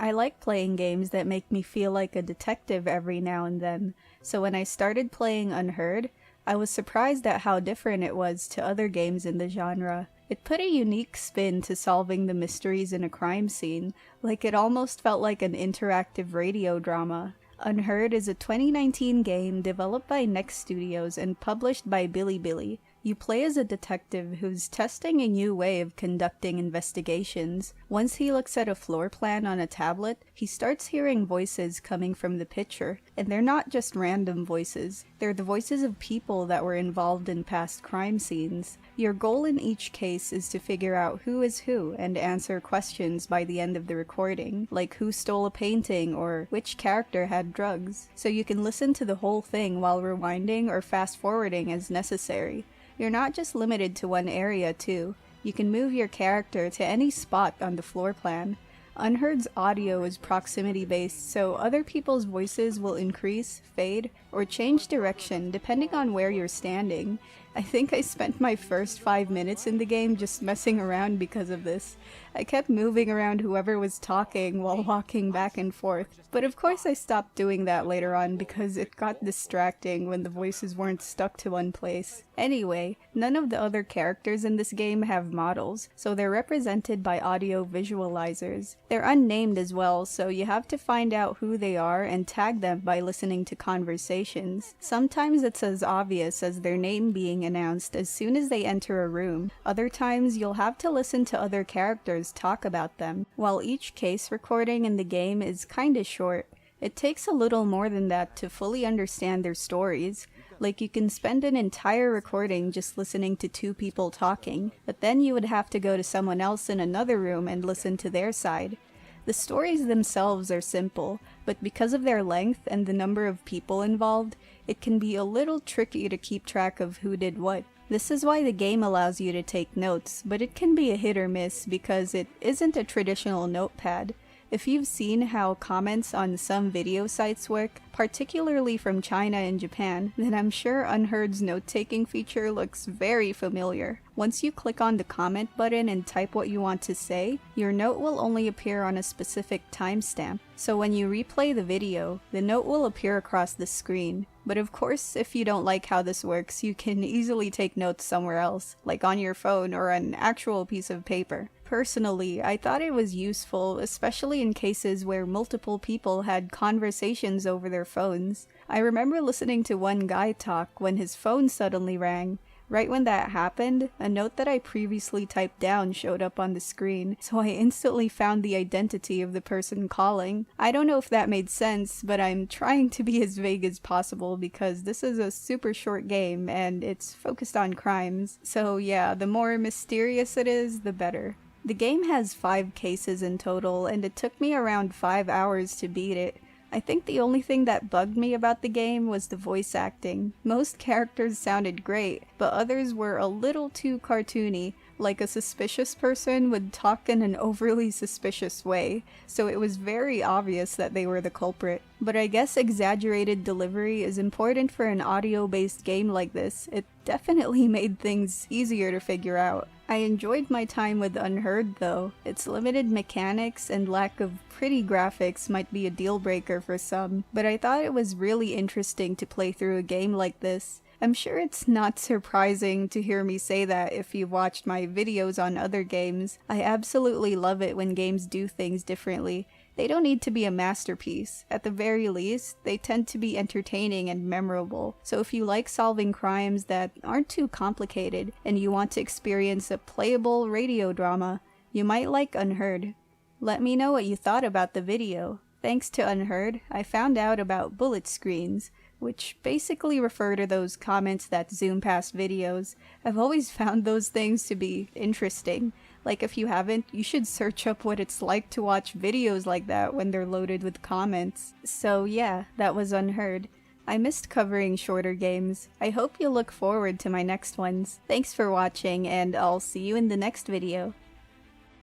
I like playing games that make me feel like a detective every now and then, so when I started playing Unheard, I was surprised at how different it was to other games in the genre. It put a unique spin to solving the mysteries in a crime scene, like it almost felt like an interactive radio drama. Unheard is a 2019 game developed by Next Studios and published by Bilibili. You play as a detective who's testing a new way of conducting investigations. Once he looks at a floor plan on a tablet, he starts hearing voices coming from the picture, and they're not just random voices. They're the voices of people that were involved in past crime scenes. Your goal in each case is to figure out who is who and answer questions by the end of the recording, like who stole a painting or which character had drugs. So you can listen to the whole thing while rewinding or fast forwarding as necessary. You're not just limited to one area too. You can move your character to any spot on the floor plan. Unheard's audio is proximity based, so other people's voices will increase, fade, or change direction depending on where you're standing. I think I spent my first 5 minutes in the game just messing around because of this. I kept moving around whoever was talking while walking back and forth, but of course I stopped doing that later on because it got distracting when the voices weren't stuck to one place. Anyway, none of the other characters in this game have models, so they're represented by audio visualizers. They're unnamed as well, so you have to find out who they are and tag them by listening to conversations. Sometimes it's as obvious as their name being announced as soon as they enter a room. Other times you'll have to listen to other characters talk about them. While each case recording in the game is kinda short, it takes a little more than that to fully understand their stories. Like you can spend an entire recording just listening to two people talking, but then you would have to go to someone else in another room and listen to their side. The stories themselves are simple, but because of their length and the number of people involved, it can be a little tricky to keep track of who did what. This is why the game allows you to take notes, but it can be a hit or miss because it isn't a traditional notepad. If you've seen how comments on some video sites work, particularly from China and Japan, then I'm sure Unheard's note-taking feature looks very familiar. Once you click on the comment button and type what you want to say, your note will only appear on a specific timestamp. So when you replay the video, the note will appear across the screen. But of course, if you don't like how this works, you can easily take notes somewhere else, like on your phone or an actual piece of paper. Personally, I thought it was useful, especially in cases where multiple people had conversations over their phones. I remember listening to one guy talk when his phone suddenly rang. Right when that happened, a note that I previously typed down showed up on the screen, so I instantly found the identity of the person calling. I don't know if that made sense, but I'm trying to be as vague as possible because this is a super short game and it's focused on crimes. So yeah, the more mysterious it is, the better. The game has 5 cases in total, and it took me around 5 hours to beat it. I think the only thing that bugged me about the game was the voice acting. Most characters sounded great, but others were a little too cartoony, like a suspicious person would talk in an overly suspicious way, so it was very obvious that they were the culprit. But I guess exaggerated delivery is important for an audio-based game like this. It definitely made things easier to figure out. I enjoyed my time with Unheard though. Its limited mechanics and lack of pretty graphics might be a deal breaker for some, but I thought it was really interesting to play through a game like this. I'm sure it's not surprising to hear me say that if you've watched my videos on other games. I absolutely love it when games do things differently. They don't need to be a masterpiece. At the very least, they tend to be entertaining and memorable. So if you like solving crimes that aren't too complicated and you want to experience a playable radio drama, you might like Unheard. Let me know what you thought about the video. Thanks to Unheard, I found out about bullet screens, which basically refer to those comments that zoom past videos. I've always found those things to be interesting. Like if you haven't, you should search up what it's like to watch videos like that when they're loaded with comments. So yeah, that was Unheard. I missed covering shorter games. I hope you'll look forward to my next ones. Thanks for watching, and I'll see you in the next video.